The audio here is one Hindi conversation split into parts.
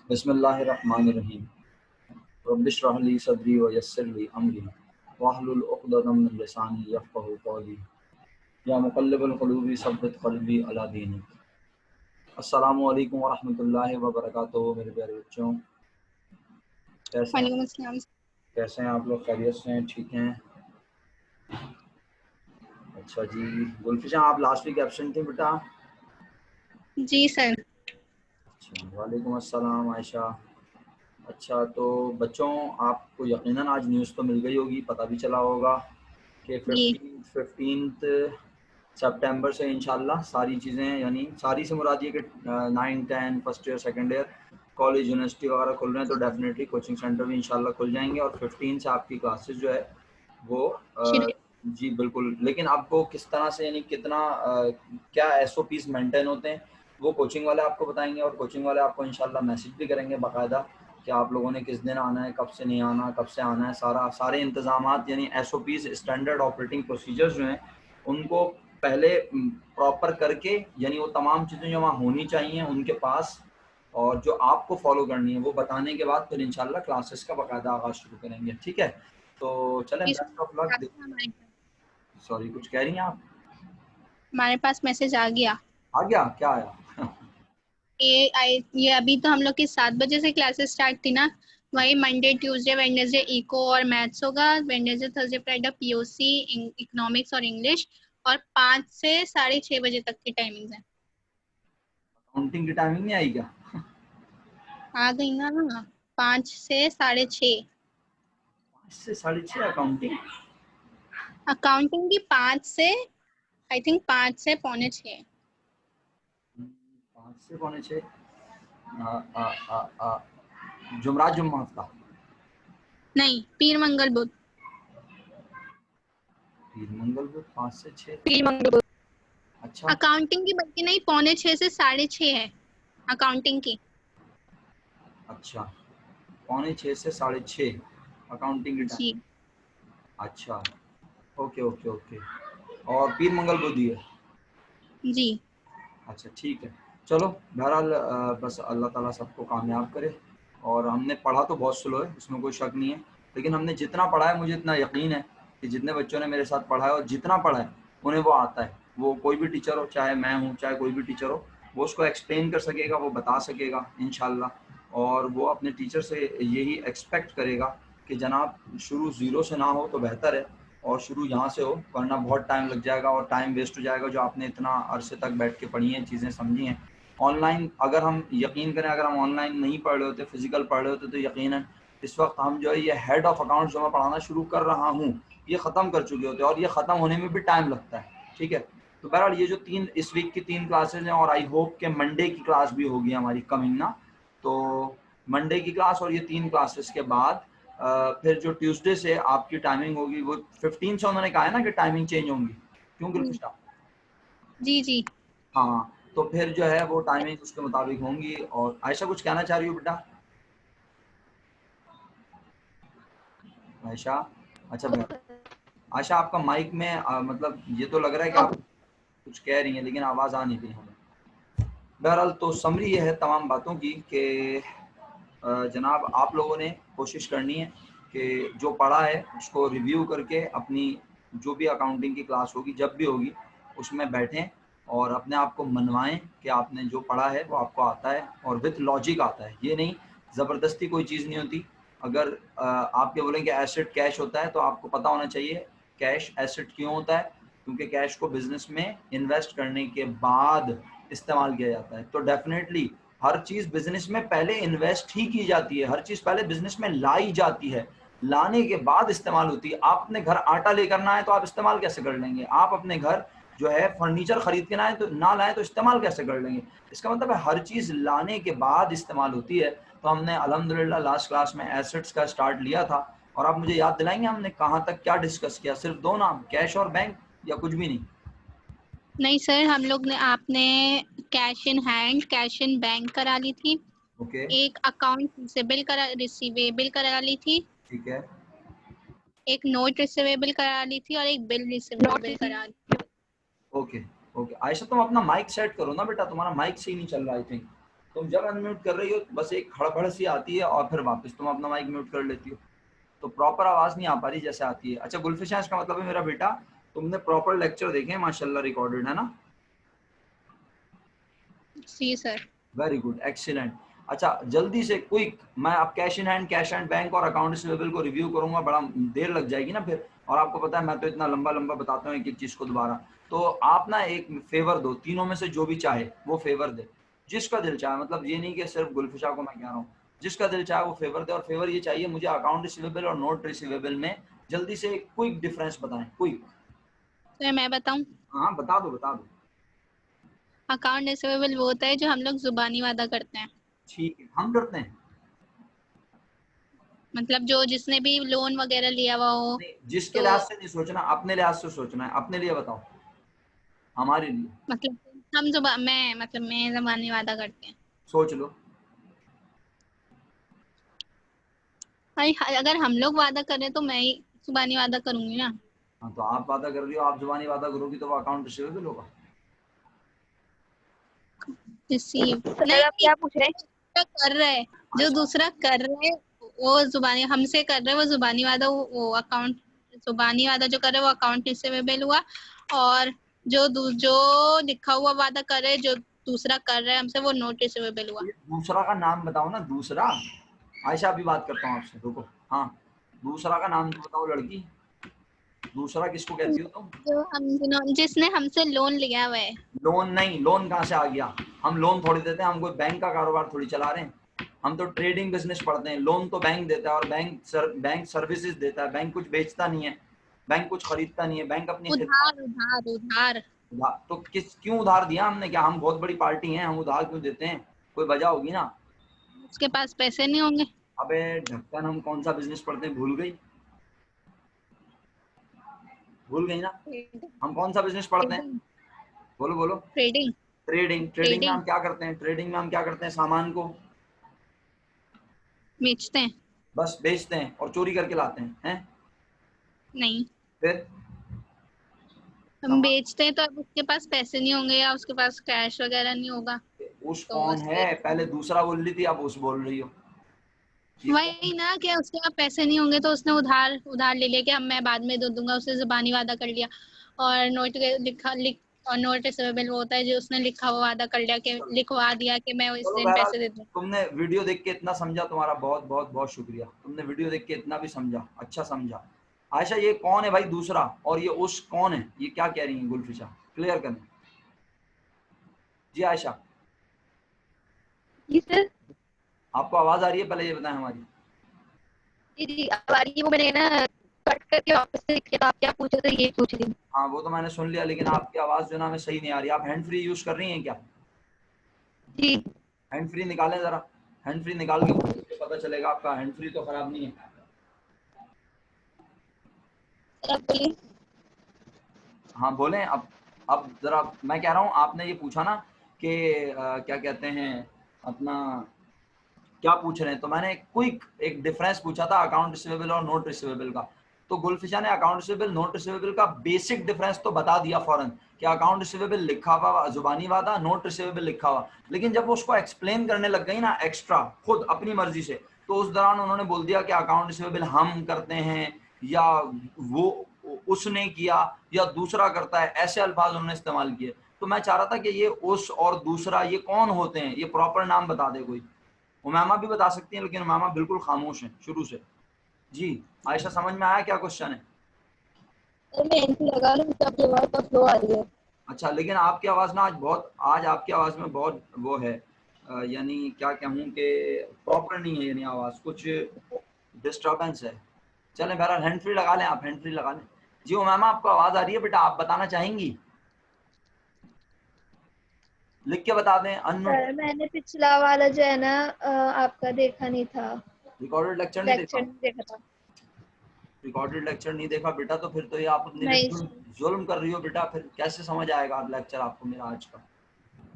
बिस्मिल्लाहिर्रहमानिर्रहीम। रब्बिश्रह ली सदरी व यस्सिर ली अमरी वहलुल उक़दतम मिन लिसानी यफ़क़हू क़ौली। या मुक़ल्लिबल क़ुलूबि सब्बित क़ल्बी अला दीनिक। अस्सलामु अलैकुम व रहमतुल्लाहि व बरकातुहू। मेरे प्यारे बच्चों, वालेकुम अस्सलाम। कैसे हैं आप लोग? खैरियत से हैं? ठीक हैं? अच्छा जी। गुलफिशा, आप लास्ट वीक एब्सेंट थी बेटा? जी सर। अच्छा, वालेकुम अस्सलाम आयशा। अच्छा, तो बच्चों, आपको यकीनन आज न्यूज़ तो मिल गई होगी, पता भी चला होगा कि जी 15 सितंबर से इंशाल्लाह सारी चीज़ें, यानी सारी से मुराद ये कि 9, 10, first year, second year, college, university वगैरह खुल रहे हैं, तो डेफिनेटली कोचिंग सेंटर भी इंशाल्लाह खुल जाएंगे और 15 से आपकी क्लासेस जो है वो शुरू। जी बिल्कुल। लेकिन आपको किस तरह से, यानी कितना क्या SOPs मेंटेन होते हैं, वो कोचिंग वाले आपको बताएंगे और कोचिंग वाले आपको इंशाल्लाह मैसेज भी करेंगे बाकायदा कि आप लोगों ने किस दिन आना है, कब से नहीं आना, कब से आना है। सारे इंतजामात, यानी SOPs, स्टैंडर्ड ऑपरेटिंग प्रोसीजर्स जो हैं उनको पहले प्रॉपर करके, यानी वो तमाम चीज़ें जो वहाँ होनी चाहिए उनके पास और जो आपको फॉलो करनी है वो बताने के बाद फिर इंशाल्लाह क्लासेस का बाकायदा आगाज़ शुरू करेंगे। ठीक है, तो चलें, जी best of sir, luck. Sorry, कुछ कह रही हैं आप? हमारे पास मैसेज आ गया। आ गया? क्या आया? ये अभी तो हम लोग की 7 बजे से क्लासेस स्टार्ट थी ना, वही मंडे ट्यूसडे वेडनेसडे इको और मैथ्स होगा, Wednesday Thursday Friday POC, economics और इंग्लिश, और 5 से 6:30 बजे तक की टाइमिंग है। काउंटिंग की टाइमिंग नहीं आई क्या? आ गई ना? 5 से 6:30। 5 से 6:30 अकाउंटिंग? अकाउंटिंग की 5 से, आई थिंक 5 से 5:45। 5 से 5:45। जुमरात जुम्मा हफ्ता? नहीं, पीर मंगल बुध। पीर मंगल को 5 से 6? पीर मंगल बुध अच्छा अकाउंटिंग की, बल्कि नहीं, 5:45 से 6:30 है अकाउंटिंग की। अच्छा, 5:45 से 6:30 अकाउंटिंग की जी टाइमिंग। अच्छा, ओके ओके ओके। और पीर मंगल बुध ही है? जी अच्छा ठीक है। चलो, बहरहाल बस अल्लाह ताला सबको कामयाब करे। और हमने पढ़ा तो बहुत स्लो है, उसमें कोई शक नहीं है, लेकिन हमने जितना पढ़ा है, मुझे इतना यकीन है कि जितने बच्चों ने मेरे साथ पढ़ा है और जितना पढ़ा है उन्हें वो आता है। वो कोई भी टीचर हो, चाहे मैं हूँ, चाहे कोई भी टीचर हो, वो उसको एक्सप्लेन कर सकेगा, वो बता सकेगा इंशाल्लाह। और वो अपने टीचर से यही एक्सपेक्ट करेगा कि जनाब शुरू ज़ीरो से ना हो तो बेहतर है और शुरू यहाँ से हो, वरना बहुत टाइम लग जाएगा और टाइम वेस्ट हो जाएगा जो आपने इतना अरसे तक बैठ के पढ़ी हैं, चीज़ें समझी हैं। ऑनलाइन अगर हम यकीन करें, अगर हम ऑनलाइन नहीं पढ़ रहे होते, फिजिकल पढ़ रहे होते, तो यकीनन इस वक्त हम जो है ये हेड ऑफ अकाउंट्स जो मैं पढ़ाना शुरू कर रहा हूँ ये ख़त्म कर चुके होते हैं और ये ख़त्म होने में भी टाइम लगता है। ठीक है, तो बहरहाल ये जो इस वीक की 3 क्लासेज हैं और आई होप के मंडे की क्लास भी होगी हमारी कमिंग ना, तो मंडे की क्लास और ये 3 क्लासेस के बाद फिर जो ट्यूसडे से आपकी टाइमिंग होगी वो 15 से, उन्होंने कहा है ना कि टाइमिंग चेंज होंगी, क्यों गुलफिशा? जी जी। हाँ, तो फिर जो है वो टाइमिंग उसके मुताबिक होंगी। और आयशा, कुछ कहना चाह रही हो बेटा? आयशा? अच्छा आयशा, आपका माइक में मतलब ये तो लग रहा है कि आप कुछ कह रही हैं लेकिन आवाज़ आ नहीं रही हमें। बहरहाल तो समरी ये है तमाम बातों की कि जनाब आप लोगों ने कोशिश करनी है कि जो पढ़ा है उसको रिव्यू करके अपनी जो भी अकाउंटिंग की क्लास होगी, जब भी होगी, उसमें बैठें और अपने आप को मनवाएं कि आपने जो पढ़ा है वो आपको आता है और विथ लॉजिक आता है। ये नहीं ज़बरदस्ती कोई चीज़ नहीं होती। अगर आप ये बोलें कि एसेट कैश होता है, तो आपको पता होना चाहिए कैश एसेट क्यों होता है, क्योंकि कैश को बिजनेस में इन्वेस्ट करने के बाद इस्तेमाल किया जाता है। तो डेफिनेटली हर चीज़ बिजनेस में पहले इन्वेस्ट ही की जाती है, हर चीज़ पहले बिजनेस में लाई जाती है, लाने के बाद इस्तेमाल होती है। आप अपने घर आटा लेकर ना आए तो आप इस्तेमाल कैसे कर लेंगे? आप अपने घर जो है फर्नीचर खरीद के ना लाएं तो इस्तेमाल कैसे कर लेंगे? इसका मतलब है हर चीज़ लाने के बाद इस्तेमाल होती है। तो हमने अल्हम्दुलिल्लाह लास्ट क्लास में एसेट्स का स्टार्ट लिया था और आप मुझे याद दिलाएंगे हमने कहाँ तक क्या डिस्कस किया? सिर्फ 2 नाम, कैश और बैंक, या कुछ भी नहीं? नहीं सर, हम लोग ने, आपने cash in hand, cash in bank करा ली थी, ओके, एक अकाउंट रिसीवेबल करा ली थी, ठीक है। एक नोट रिसीवेबल करा ली थी और एक बिल रिसीवेबल करा ली थी। Okay okay. आयशा, तुम अपना माइक सेट करो ना बेटा, तुम्हारा माइक सही नहीं चल रहा आई थिंक। तुम जब अनम्यूट कर रही हो बस एक खड़बड़ सी आती है और फिर वापस तुम अपना माइक म्यूट कर लेती हो, तो प्रॉपर आवाज नहीं आ पा रही जैसे आती है। अच्छा गुलफिशा, इसका मतलब है मेरा बेटा तुमने प्रॉपर लेक्चर देखे हैं माशाल्लाह, रिकॉर्डेड है ना? जी सर। Very good, excellent. अच्छा जल्दी से क्विक, मैं अब cash in hand, cash and bank और अकाउंट रिसीवेबल को रिव्यू करूंगा, बड़ा देर लग जाएगी ना फिर, और आपको पता है मैं तो इतना लंबा लंबा बताता हूँ एक एक चीज को दोबारा। तो आप ना एक फेवर दो, तीनों में से जो भी चाहे वो फेवर दे, जिसका दिल चाहे, मतलब ये नहीं कि सिर्फ गुलफिशा को मैं कह रहा हूँ, जिसका दिल चाहे वो फेवर दे। और फेवर ये चाहिए मुझे, अकाउंट रिसीवेबल और नोट रिसीवेबल में जल्दी से क्विक डिफरेंस बताएं, क्विक। तो मैं बताऊं? हाँ बता दो बता दो। अकाउंट रिसीवेबल वो होता है जो हम लोग जुबानी वादा करते हैं। ठीक है, हम करते हैं। मतलब जो जिसने भी लोन वगैरह लिया हुआ हो नहीं, जिसके तो लिहाज से नहीं सोचना, अपने लिहाज से सोचना है, अपने लिए बताओ, हमारे लिए। मतलब मैं जुबानी वादा करते हैं। सोच लो। भाई अगर हम लोग वादा करें तो मैं ही जुबानी वादा करूंगी ना। हाँ तो आप वादा कर रही हो, आप जुबानी वादा करोगी तो वो अकाउंट रिसीवेबल होगा। रिसीव सर नहीं आप नहीं, क्या पूछ रहे हैं? जो कर रहा है, जो अच्छा दूसरा कर रहा है वो जुबानी हमसे कर रहा है, वो जुबानी वादा, वो अकाउंट, जुबानी वादा जो कर रहा है वो अकाउंट रिसीवेबल हुआ। और जो लिखा हुआ वादा कर रहे हैं, जो दूसरा कर रहा है हमसे, वो नोट रिसीवेबल हुआ। ये दूसरा का नाम बताओ ना, दूसरा। आयशा अभी बात करता हूँ आपसे, रुको। हाँ दूसरा का नाम तो बताओ लड़की, दूसरा किसको कहती हो तुम? जिसने हमसे लोन लिया हुआ है। लोन नहीं, लोन कहाँ से आ गया? हम लोन थोड़ी देते हैं, हम कोई बैंक का कारोबार थोड़ी चला रहे हैं, हम तो ट्रेडिंग बिजनेस पढ़ते हैं। लोन तो बैंक देता है, और बैंक सर्विसेज देता है, बैंक कुछ बेचता नहीं है, बैंक कुछ खरीदता नहीं है, बैंक अपनी खिदमत। उधार उधार उधार। तो किस क्यों उधार दिया हमने? क्या हम बहुत बड़ी पार्टी हैं, हम उधार क्यों देते हैं? कोई वजह होगी ना। उसके पास पैसे नहीं होंगे। अबे ढक्कन, हम कौन सा बिजनेस पढ़ते हैं, भूल गई? भूल गई ना? हम कौन सा बिजनेस पढ़ते हैं? ट्रेडिंग। बोलो बोलो। ट्रेडिंग। ट्रेडिंग। ट्रेडिंग में ट्रेडिंग हम क्या करते हैं? ट्रेडिंग में हम क्या करते हैं? सामान को बेचते हैं। बस बेचते हैं और चोरी करके लाते हैं? नहीं, फिर हम सामान बेचते हैं तो अब उसके पास पैसे नहीं होंगे या उसके पास कैश वगैरह नहीं होगा, उस तो कौन उसके है? पहले दूसरा बोल रही थी, अब उस बोल रही हो, ये वही कौन? ना कि उसके पास पैसे नहीं होंगे तो उसने उधार उधार ले लिया कि अब मैं बाद में दे दूंगा, उससे जुबानी वादा कर लिया। और नोट रिसीवेबल वो होता है जो उसने लिखा हुआ वादा कर लिया, कि चलो लिखवा दिया कि मैं इस चलो, दिन बहरहाल पैसे दे दूंगा। तुमने वीडियो देख के इतना समझा, तुम्हारा बहुत बहुत बहुत शुक्रिया, तुमने वीडियो देख के इतना भी समझा, अच्छा समझा। आयशा ये कौन है भाई दूसरा, और ये उस कौन है, ये क्या कह रही है गुलफिशा, क्लियर करना। जी आयशा, जी सर। आपको आवाज आ रही है? पहले ये बताएं हमारी। जी जी अब आ रही है, वो मैंने ना कट करके वापस से किया, तो आप क्या पूछ रहे थे ये पूछ रही हूँ। हाँ वो तो मैंने सुन लिया, लेकिन आपकी आवाज जो है ना हमें सही नहीं आ रही। आप हैंड फ्री यूज कर रही हैं क्या? जी हैंड फ्री निकालें जरा, हैंड फ्री निकाल के मुझे पता चलेगा। आपका हैंड फ्री तो खराब नहीं है। सर आप बोलिए। हाँ बोलें अब जरा, मैं कह रहा हूँ आपने ये पूछा ना कि क्या कहते हैं अपना, क्या पूछ रहे हैं, तो मैंने क्विक एक डिफरेंस पूछा था अकाउंट रिसीवेबल और नोट रिसीवेबल का। तो गुलफिशा ने अकाउंट रिसीवेबल नोट रिसीवेबल का बेसिक डिफरेंस तो बता दिया फौरन, कि अकाउंट रिसीवेबल लिखा हुआ जुबानी वादा, नोट रिसीवेबल लिखा हुआ। लेकिन जब वो उसको एक्सप्लेन करने लग गई ना एक्स्ट्रा खुद अपनी मर्जी से, तो उस दौरान उन्होंने बोल दिया कि अकाउंट रिसीवेबल हम करते हैं, या वो उसने किया, या दूसरा करता है, ऐसे अल्फाज उन्होंने इस्तेमाल किए। तो मैं चाह रहा था कि ये उस और दूसरा ये कौन होते हैं, ये प्रॉपर नाम बता दे कोई। उमामा भी बता सकती हैं, लेकिन उमामा बिल्कुल खामोश हैं शुरू से। जी आयशा, समझ में आया क्या क्वेश्चन है? सर मैं एंट्री लगा रही हूँ, मुझे आपकी आवाज़ बहुत स्लो आ रही है। अच्छा, लेकिन आपकी आवाज़ ना आज आपकी आवाज़ में बहुत वो है, यानी क्या कहूँ कि प्रॉपर नहीं है, यानी आवाज़ कुछ डिस्टर्बेंस है। चलें बहरहाल, हैंड फ्री लगा लें, आप हैंड फ्री लगा लें। जी उमामा, आपको आवाज़ आ रही है बेटा? आप बताना चाहेंगी? लिख के बता दें। अननोट सर मैंने पिछला वाला जो है ना आपका देखा नहीं था, रिकॉर्डेड लेक्चर नहीं लेक्चर देखा? नहीं देखा था। रिकॉर्डेड लेक्चर नहीं देखा बेटा, तो फिर तो ये आप अपने लिए नहीं जुल्म कर रही हो बेटा। फिर कैसे समझ आएगा आप लेक्चर आपको मेरा आज का?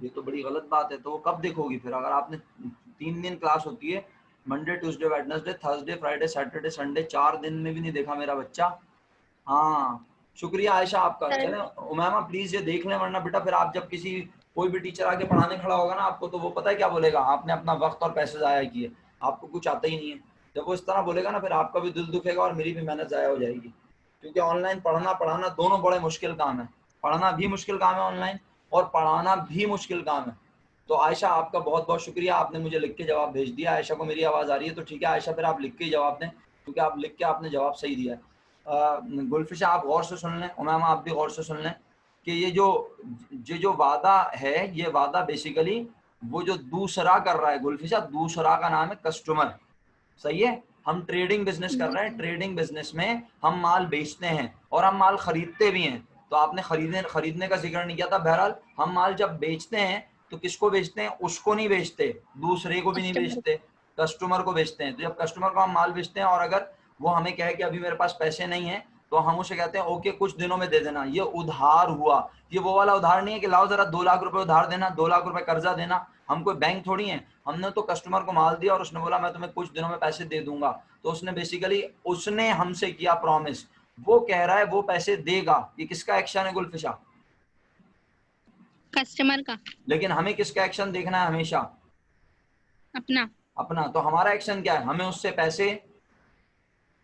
ये तो बड़ी गलत बात है। तो वो कब देखोगी फिर? अगर आपने 3 दिन क्लास होती है, Monday Tuesday Wednesday Thursday Friday Saturday Sunday, 4 दिन में भी नहीं देखा मेरा बच्चा। हाँ शुक्रिया आयशा आपका। सर। चले उमामा प्लीज ये देख लें, वरना बेटा फिर आप जब किसी कोई भी टीचर आके पढ़ाने खड़ा होगा ना आपको, तो वो पता है क्या बोलेगा, आपने अपना वक्त और पैसे जाया किए, आपको कुछ आता ही नहीं है। जब वो इस तरह बोलेगा ना, फिर आपका भी दिल दुखेगा और मेरी भी मेहनत जाया हो जाएगी। क्योंकि ऑनलाइन पढ़ना पढ़ाना दोनों बड़े मुश्किल काम है। पढ़ना भी मुश्किल काम है ऑनलाइन, और पढ़ाना भी मुश्किल काम है। तो आयशा आपका बहुत बहुत शुक्रिया, आपने मुझे लिख के जवाब भेज दिया। आयशा को मेरी आवाज़ आ रही है तो ठीक है आयशा, फिर आप लिख के ही जवाब दें, क्योंकि आप लिख के आपने जवाब सही दिया है। गुलफिशा आप गौर से सुन लें, उमामा आप भी गौर से सुन लें कि ये जो वादा है, ये वादा बेसिकली वो जो दूसरा कर रहा है गुलफिशा, दूसरा का नाम है कस्टमर। सही है, हम ट्रेडिंग बिजनेस कर रहे हैं, ट्रेडिंग बिजनेस में हम माल बेचते हैं और हम माल खरीदते भी हैं। तो आपने खरीदने का जिक्र नहीं किया था। बहरहाल हम माल जब बेचते हैं तो किसको बेचते हैं, उसको नहीं बेचते, दूसरे को भी नहीं बेचते, कस्टमर को बेचते हैं। तो जब कस्टमर को हम माल बेचते हैं और अगर वो हमें कहे कि अभी मेरे पास पैसे नहीं है, तो हम उसे कहते हैं ओके कुछ दिनों में दे देना। ये उधार हुआ। ये वो वाला उधार नहीं है कि लाओ जरा 2 लाख रुपए उधार देना, 2 लाख रुपए कर्जा देना। हम कोई बैंक थोड़ी हैं। हमने तो कस्टमर को माल दिया और उसने बोला मैं तुम्हें कुछ दिनों में पैसे दे दूंगा। तो उसने बेसिकली उसने हमसे किया प्रॉमिस, वो कह रहा है वो पैसे देगा। ये किसका एक्शन है गुलफिशा? कस्टमर का। लेकिन हमें किसका एक्शन देखना है हमेशा? अपना। अपना। तो हमारा एक्शन क्या है? हमें उससे पैसे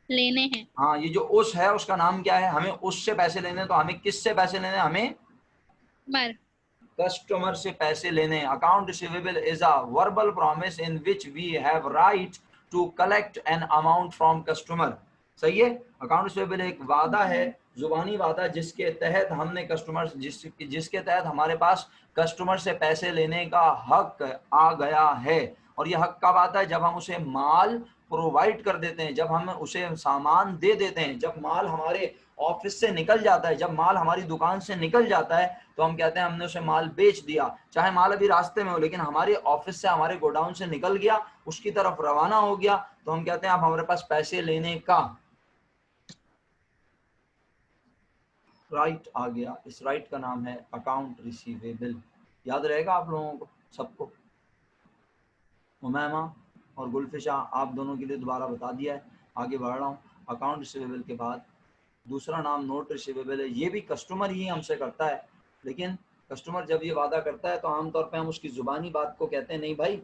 लेने हैं। हाँ, ये जो उस है उसका नाम क्या है? हमें उससे पैसे लेने। तो हमें किससे पैसे लेने? हमें पर कस्टमर से पैसे लेने। Account receivable is a verbal promise in which we have right to collect an amount from customer. सही है, अकाउंट रिसीवेबल एक वादा है, जुबानी वादा, जिसके तहत हमने कस्टमर जिसके तहत हमारे पास कस्टमर से पैसे लेने का हक आ गया है। और यह हक कब आता है? जब हम उसे माल प्रोवाइड कर देते हैं, जब हम उसे सामान दे देते हैं, जब माल हमारे ऑफिस से निकल जाता है, जब माल हमारी दुकान से निकल जाता है, तो हम कहते हैं हमने उसे माल बेच दिया। चाहे माल अभी रास्ते में हो, लेकिन हमारे ऑफिस से, हमारे गोडाउन से निकल गया, उसकी तरफ रवाना हो गया, तो हम कहते हैं अब हमारे पास पैसे लेने का राइट आ गया। इस राइट का नाम है अकाउंट रिसीवेबल। याद रहेगा आप लोगों को सबको? उमैमा और गुलफिशा आप दोनों के लिए दोबारा बता दिया है। आगे बढ़ रहा हूँ। अकाउंट रिसीवेबल के बाद दूसरा नाम नोट रिसीवेबल है। ये भी कस्टमर ही हमसे करता है, लेकिन कस्टमर जब ये वादा करता है तो आमतौर पे हम उसकी जुबानी बात को कहते हैं नहीं भाई,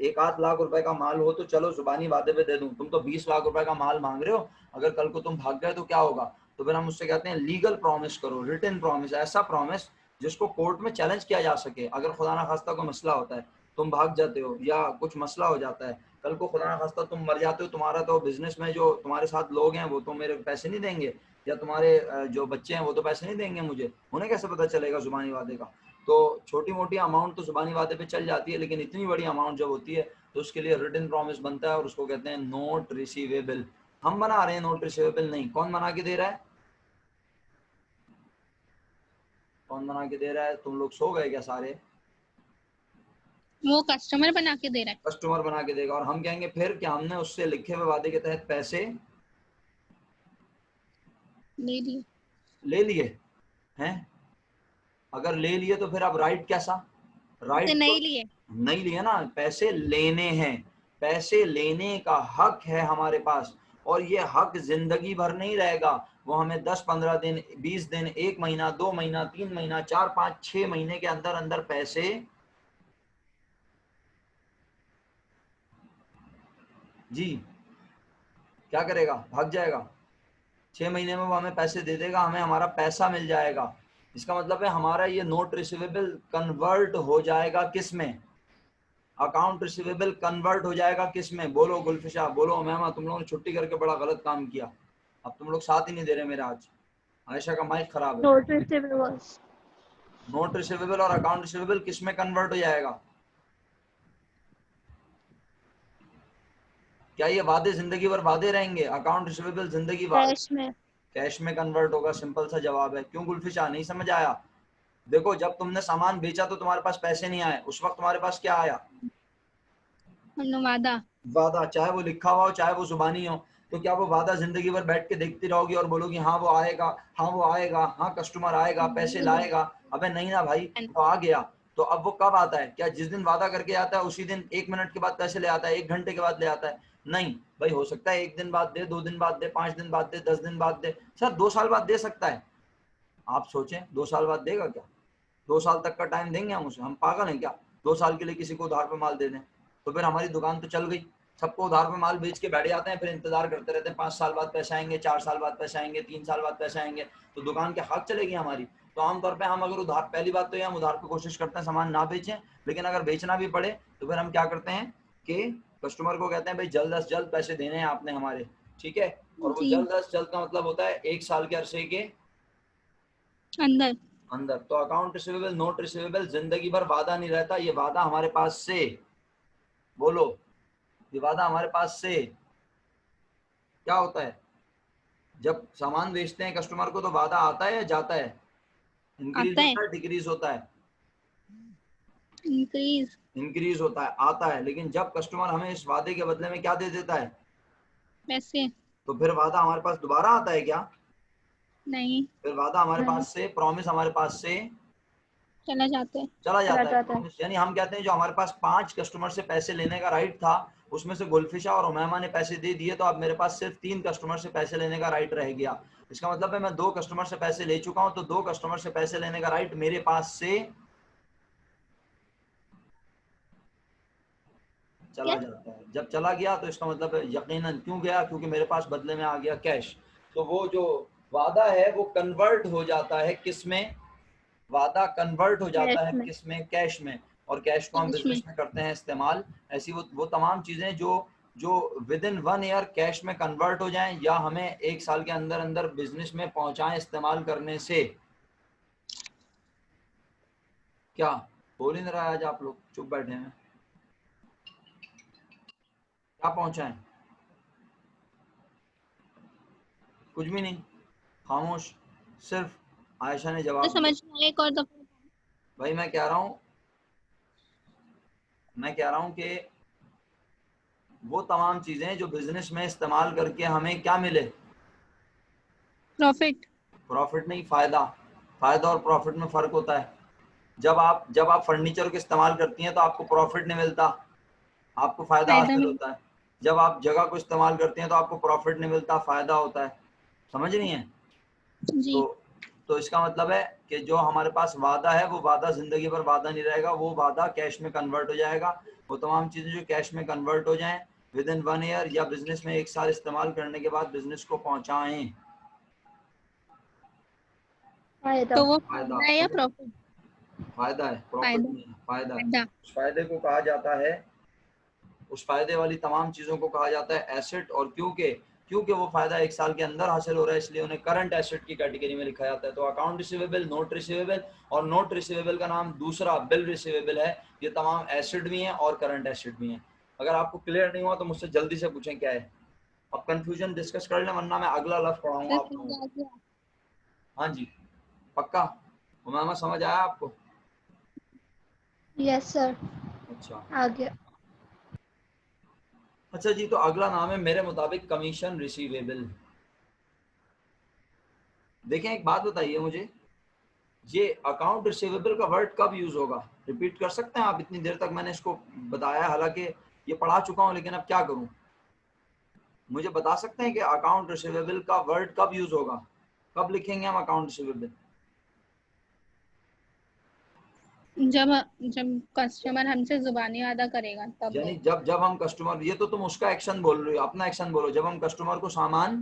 1-8 लाख रुपए का माल हो तो चलो जुबानी वादे पे दे दूं, तुम तो 20 लाख रुपए का माल मांग रहे हो, अगर कल को तुम भाग गए तो क्या होगा? तो फिर हम उससे कहते हैं लीगल प्रॉमिस करो, रिटन प्रॉमिस, ऐसा प्रॉमिस जिसको कोर्ट में चैलेंज किया जा सके। अगर खुदा ना खास्ता कोई मसला होता है, तुम भाग जाते हो या कुछ मसला हो जाता है, कल को खुदा ना खास्ता तुम मर जाते हो, तुम्हारा तो बिजनेस में जो तुम्हारे साथ लोग हैं वो तो मेरे पैसे नहीं देंगे, या तुम्हारे जो बच्चे हैं वो तो पैसे नहीं देंगे मुझे, उन्हें कैसे पता चलेगा जुबानी वादे का? तो छोटी मोटी अमाउंट तो जुबानी वादे पे चल जाती है, लेकिन इतनी बड़ी अमाउंट जब होती है तो उसके लिए रिटन प्रॉमिस बनता है और उसको कहते हैं नोट रिसीवेबल। हम बना रहे हैं नोट रिसीवेबल नहीं, कौन बना के दे रहा है? कौन बना के दे रहा है? तुम लोग सो गए क्या सारे? वो कस्टमर बना के दे रहा है। कस्टमर बना के देगा। और हम कहेंगे फिर क्या हमने उससे लिखे हुए वादे के तहत पैसे ले लिए हैं? अगर ले लिए तो फिर अब राइट कैसा? राइट तो नहीं लिए। नहीं लिए ना, पैसे लेने हैं, पैसे लेने का हक है हमारे पास। और ये हक जिंदगी भर नहीं रहेगा, वो हमें 10-15 दिन, 20 दिन, 1 महीना, 2 महीना, 3 महीना, 4-5-6 महीने के अंदर अंदर पैसे जी क्या करेगा? भाग जाएगा। 6 महीने में वो हमें पैसे दे देगा, हमें हमारा पैसा मिल जाएगा। इसका मतलब है हमारा ये नोट रिसीवेबल कन्वर्ट हो जाएगा किस में? अकाउंट रिसीवेबल कन्वर्ट हो जाएगा किस में? बोलो गुलफिशा, बोलो उमैमा, तुम लोगों ने छुट्टी करके बड़ा गलत काम किया। अब तुम लोग साथ ही नहीं दे रहे मेरे आज। आयशा का माइक खराब है। Note receivable. नोट रिसीवेबल और अकाउंट रिसीवेबल किस में कन्वर्ट हो जाएगा? क्या ये वादे जिंदगी भर वादे रहेंगे? अकाउंट रिसीवेबल जिंदगी भर कैश में। कैश में कन्वर्ट होगा। सिंपल सा जवाब है। क्यों गुलफिशा, नहीं समझ आया? देखो, जब तुमने सामान बेचा तो तुम्हारे पास पैसे नहीं आए, उस वक्त तुम्हारे पास क्या आया? वादा। वादा, चाहे वो लिखा हुआ हो चाहे वो जुबानी हो। तो क्या वो वादा जिंदगी भर बैठ के देखती रहोगी और बोलोगी हाँ वो आएगा, हाँ वो आएगा, हाँ कस्टमर आएगा, पैसे लाएगा? अबे नहीं ना भाई, वो आ गया। तो अब वो कब आता है? क्या जिस दिन वादा करके आता है उसी दिन 1 मिनट के बाद पैसे ले आता है, 1 घंटे के बाद ले आता है? नहीं भाई, हो सकता है 1 दिन बाद दे, 2 दिन बाद दे, 5 दिन बाद दे, 10 दिन बाद दे, सर 2 साल बाद दे सकता है। आप सोचें 2 साल बाद देगा क्या? 2 साल तक का टाइम देंगे हम उसे? हम पागल हैं क्या 2 साल के लिए किसी को उधार पे माल दे दें? तो फिर हमारी दुकान तो चल गई। सबको उधार पे माल बेच के बैठ जाते हैं, फिर इंतजार करते रहते हैं 5 साल बाद पैसे आएंगे, 4 साल बाद पैसे आएंगे, 3 साल बाद पैसे आएंगे, तो दुकान के हक चलेगी हमारी। तो आमतौर पे हम अगर उधार, पहली बात तो ये हम उधार पे कोशिश करते हैं सामान ना बेचें, लेकिन अगर बेचना भी पड़े तो फिर हम क्या करते हैं कि कस्टमर को कहते हैं भाई जल्द अज जल्द पैसे देने हैं आपने हमारे, ठीक है। और वो जी जल्द अज जल्द का मतलब होता है 1 साल के अरसे के अंदर। अंदर। तो अकाउंट रिसीवेबल, नोट रिसीवेबल जिंदगी भर वादा नहीं रहता, ये वादा हमारे पास से, बोलो, ये वादा हमारे पास से क्या होता है? जब सामान बेचते हैं कस्टमर को तो वादा आता है या जाता है? इंक्रीज आता है, होता है, डिक्रीज होता है? इंक्रीज। इंक्रीज होता है, आता है। लेकिन जब कस्टमर हमें इस वादे के बदले में क्या दे देता है, पैसे। तो फिर वादा हमारे पास दोबारा आता है क्या? नहीं, फिर वादा हमारे नहीं, पास से, प्रॉमिस हमारे पास से चला जाते हैं। चला चला जाता है। जाता है। प्रॉमिस यानी हम कहते हैं जो हमारे पास 5 कस्टमर से पैसे लेने का राइट था, उसमें से गुलफिशा और उमैमा ने पैसे दे दिए, तो अब मेरे पास सिर्फ 3 कस्टमर से पैसे लेने का राइट रह गया। इसका मतलब है मैं 2 कस्टमर से पैसे ले चुका हूं, तो 2 कस्टमर से पैसे लेने का राइट मेरे पास से चला क्या? जाता है। जब चला गया तो इसका मतलब है यकीनन क्यों गया, क्योंकि मेरे पास बदले में आ गया कैश। तो वो जो वादा है वो कन्वर्ट हो जाता है किस में? वादा कन्वर्ट हो कैश जाता है में। किस में? कैश में। और कैश को हम कैश में। बिजनेस में करते हैं इस्तेमाल। ऐसी वो तमाम चीजें जो जो विद इन 1 ईयर कैश में कन्वर्ट हो जाएं या हमें 1 साल के अंदर अंदर बिजनेस में पहुंचाएं इस्तेमाल करने से। क्या बोल ही नहीं रहा है आज आप लोग, चुप बैठे हैं? क्या पहुंचाएं? कुछ भी नहीं, खामोश। सिर्फ आयशा ने तो जवाब समझ दिया। में आया, एक और दफा। भाई मैं कह रहा हूं कि वो तमाम चीजें जो बिजनेस में इस्तेमाल करके हमें क्या मिले? प्रॉफिट। प्रॉफिट नहीं, फायदा। फायदा और प्रॉफिट में फर्क होता है। जब आप फर्नीचर को इस्तेमाल करती हैं तो आपको प्रॉफिट नहीं मिलता, आपको फायदा फायदा हासिल में। होता है। जब आप जगह को इस्तेमाल करते हैं तो आपको प्रॉफिट नहीं मिलता, फायदा होता है। समझ रही हैं? जी। तो तो इसका मतलब है कि जो हमारे पास वादा है वो वादा जिंदगी भर वादा नहीं रहेगा, वो वादा कैश में कन्वर्ट हो जाएगा। वो तमाम चीजें जो कैश में कन्वर्ट हो जाएं विद इन 1 ईयर या बिजनेस में 1 साल इस्तेमाल करने के बाद बिजनेस को पहुंचाएं। फायदा। तो वो फायदा। फायदा है या प्रॉफिट? फायदा है, प्रॉफिट फायदा। नहीं है, फायदा है। फायदा। उस फायदे को कहा जाता है, उस फायदे वाली तमाम चीजों को कहा जाता है एसेट। और क्योंकि क्योंकि वो फायदा 1 साल के अंदर हासिल हो रहा है इसलिए उन्हें करंट एसेट की कैटेगरी में लिखा जाता है। तो अकाउंट रिसीवेबल, नोट रिसीवेबल, और नोट रिसीवेबल का नाम दूसरा बिल रिसीवेबल है। ये तमाम एसेट भी हैं और करंट एसेट भी हैं। अगर आपको क्लियर नहीं हुआ तो मुझसे जल्दी से पूछें क्या है। अब कंफ्यूजन डिस्कस कर लें वरना मैं अगला लफ्ज पढ़ाऊंगा फिर आप लोगों समझ को। आ गया। हाँ जी, पक्का उमामा समझ आया आपको? Yes sir. अच्छा आ गया। अच्छा जी, तो अगला नाम है मेरे मुताबिक कमीशन रिसीवेबल। देखें एक बात बताइए मुझे, ये अकाउंट रिसीवेबल का वर्ड कब यूज होगा? रिपीट कर सकते हैं आप? इतनी देर तक मैंने इसको बताया, हालांकि ये पढ़ा चुका हूं, लेकिन अब क्या करूं? मुझे बता सकते हैं कि अकाउंट रिसीवेबल का वर्ड कब यूज होगा? कब लिखेंगे हम अकाउंट रिसीवेबल? जब जब कस्टमर हमसे जुबानी वादा करेगा तब यानी बोल। जब जब हम कस्टमर, ये तो तुम उसका एक्शन बोल रही हो, अपना एक्शन बोलो। जब हम कस्टमर को सामान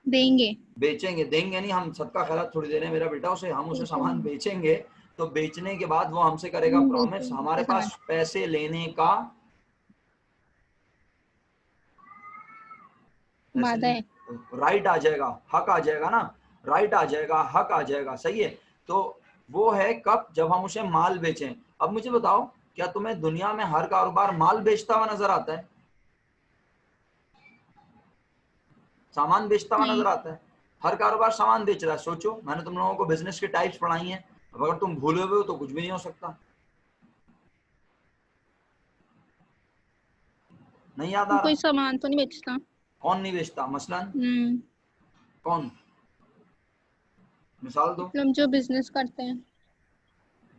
देंगे। बेचेंगे, देंगे नहीं, हम सबका खैरात थोड़ी दे रहे हैं मेरा बेटा उसे, हम उसे सामान बेचेंगे। बेचेंगे। तो बेचने के बाद वो हमसे करेगा प्रॉमिस बेचेंगे हमारे तो सामान। पास पैसे लेने का। वादा है। राइट आ जाएगा, हक आ जाएगा ना, राइट आ जाएगा, हक आ जाएगा, सही है। तो वो है कब? जब हम उसे माल बेचें। अब मुझे बताओ, क्या तुम्हें दुनिया में हर कारोबार माल बेचता हुआ नजर आता है? सामान बेचता हुआ नहीं। नजर आता है? हर कारोबार सामान बेच रहा है। सोचो, मैंने तुम लोगों को बिजनेस के टाइप्स पढ़ाई हैं, अब अगर तुम भूले हुए हो तो कुछ भी नहीं हो सकता। नहीं याद आ कोई रहा? सामान तो नहीं बेचता। कौन नहीं बेचता मसलन? कौन? मिसाल दो। मतलब जो बिजनेस करते हैं।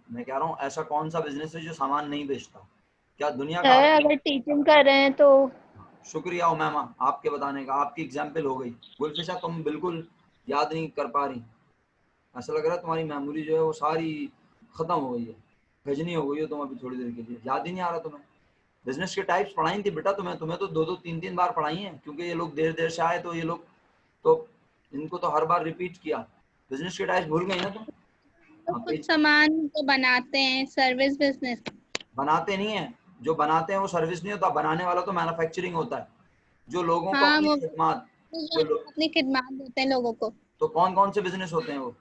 मैं कह रहा हूँ ऐसा कौन सा बिजनेस है जो सामान नहीं बेचता? क्या दुनिया का? सर अगर टीचिंग कर रहे हैं तो। शुक्रिया उमैमा आपके बताने का, आपकी एग्जाम्पल हो गई। गुलफिशा तुम बिल्कुल याद नहीं कर पा रही। ऐसा लग रहा है तुम्हारी मेमोरी जो है वो सारी खत्म हो गई है, गजनी हो गई हो तुम अभी थोड़ी देर के लिए, याद ही नहीं आ रहा तुम्हें। बिजनेस के टाइप्स पढ़ाई थी बेटा तुम्हें तो 2-2 3-3 बार पढ़ाई हैं, क्योंकि ये लोग देर देर से आए तो ये लोग तो इनको तो हर बार रिपीट किया। बिजनेस के टाइप्स भूल गई ना तुम? तो कुछ सामान तो बनाते हैं, सर्विस बिजनेस। बनाते नहीं है, जो बनाते हैं वो सर्विस नहीं होता, बनाने वाला तो मैन्युफैक्चरिंग होता है, जो लोगों को हाँ, अपनी वो खिदमत जो अपनी खिदमत देते हैं लोगों को। तो कौन कौन से बिजनेस होते हैं वो?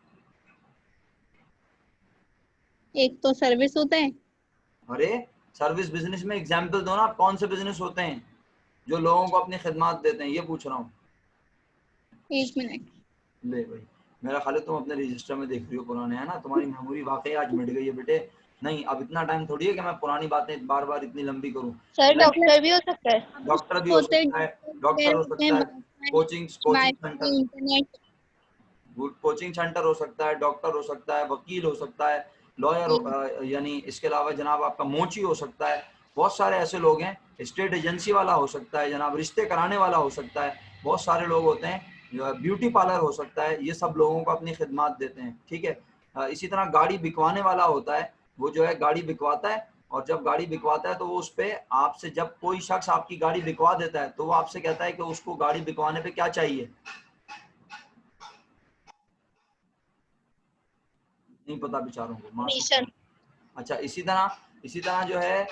एक तो सर्विस होता है। अरे सर्विस बिजनेस में एग्जाम्पल दो ना, कौन से बिजनेस होते हैं जो लोगों को अपनी खिदमत देते हैं, ये पूछ रहा हूँ। 1 मिनट। ले भाई, मेरा ख्याल है तुम अपने रजिस्टर में देख रही हो पुराने, है ना? तुम्हारी मेमोरी वाकई आज मिट गई है बेटे। नहीं, अब इतना टाइम थोड़ी है कि मैं पुरानी बातें बार बार इतनी लंबी करूं। सर डॉक्टर भी हो सकता है। डॉक्टर भी हो सकता है, डॉक्टर हो सकता है, coaching centre, internet. Coaching centre हो सकता है, डॉक्टर हो सकता है, वकील हो सकता है, लॉयर, यानी इसके अलावा जनाब आपका मोची हो सकता है। बहुत सारे ऐसे लोग हैं, स्टेट एजेंसी वाला हो सकता है जनाब, रिश्ते कराने वाला हो सकता है, बहुत सारे लोग होते हैं, ब्यूटी पार्लर हो सकता है, ये सब लोगों को अपनी खिदमत देते हैं, ठीक है। इसी तरह गाड़ी बिकवाने वाला होता है, वो जो है गाड़ी बिकवाता है, और जब गाड़ी बिकवाता है तो वो उस पर आपसे, जब कोई शख्स आपकी गाड़ी बिकवा देता है तो वो आपसे कहता है कि उसको गाड़ी बिकवाने पे क्या चाहिए, नहीं पता बेचारों को, कमीशन। अच्छा इसी तरह जो है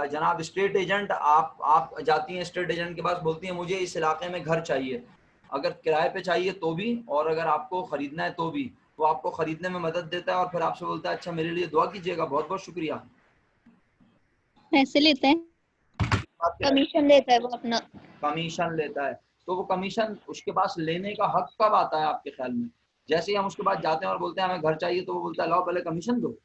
जनाब स्टेट एजेंट, आप जाती हैं स्टेट एजेंट के पास, बोलती हैं मुझे इस इलाके में घर चाहिए, अगर किराए पे चाहिए तो भी, और अगर आपको खरीदना है तो भी, वो आपको खरीदने में मदद देता है और फिर आपसे बोलता है अच्छा मेरे लिए दुआ कीजिएगा, बहुत बहुत शुक्रिया। पैसे लेते हैं। कमीशन लेता है वो अपना। कमीशन लेता है, तो वो कमीशन उसके पास लेने का हक कब आता है आपके ख्याल में? जैसे ही हम उसके पास जाते हैं और बोलते हैं हमें घर चाहिए, तो वो बोलता है लाओ पहले कमीशन दो।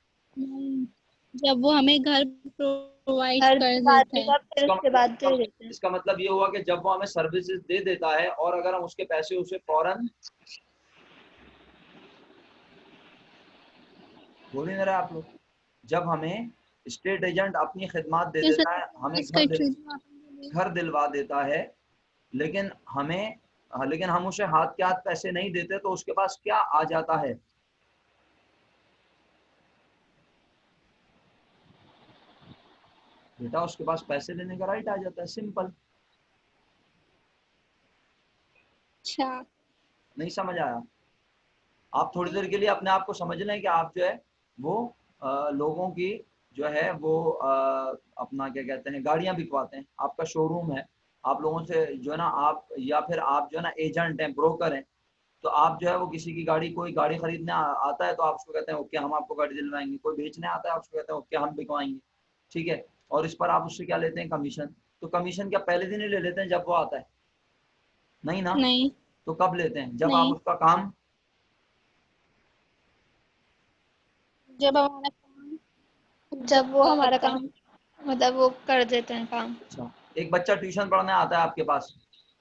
जब वो हमें घर प्रोवाइड हर कर बात देता है। फिर उसके बाद दे देते हैं। इसका मतलब ये हुआ कि जब वो हमें सर्विसेज दे देता है और अगर हम उसके पैसे उसे फौरन, बोल नहीं रहे आप लोग, जब हमें स्टेट एजेंट अपनी खिदमत दे जैसे देता है, हमें घर दिलवा देता है, लेकिन हम उसे हाथ के हाथ पैसे नहीं देते, तो उसके पास क्या आ जाता है? बेटा उसके पास पैसे लेने का राइट आ जाता है, सिंपल। अच्छा। नहीं समझ आया? आप थोड़ी देर के लिए अपने आप को समझ लें कि आप जो है वो लोगों की जो है वो अपना क्या कहते हैं गाड़ियां बिकवाते हैं, आपका शोरूम है, आप लोगों से जो है ना, आप या फिर आप जो है ना एजेंट हैं, ब्रोकर हैं, तो आप जो है वो किसी की गाड़ी, कोई गाड़ी खरीदने आता है तो आप उसको कहते हैं ओके हम आपको गाड़ी दिलवाएंगे, कोई बेचने आता है आप उसको कहते हैं ओके हम बिकवाएंगे, ठीक है। और इस पर आप उससे क्या लेते हैं? कमीशन। तो कमीशन क्या पहले दिन ही ले लेते हैं जब वो आता है? नहीं ना। नहीं। तो कब लेते हैं? जब आप नहीं, उसका काम, जब हमारा काम जब वो हमारा करता है। काम मतलब वो कर देते हैं काम। अच्छा एक बच्चा ट्यूशन पढ़ने आता है आपके पास,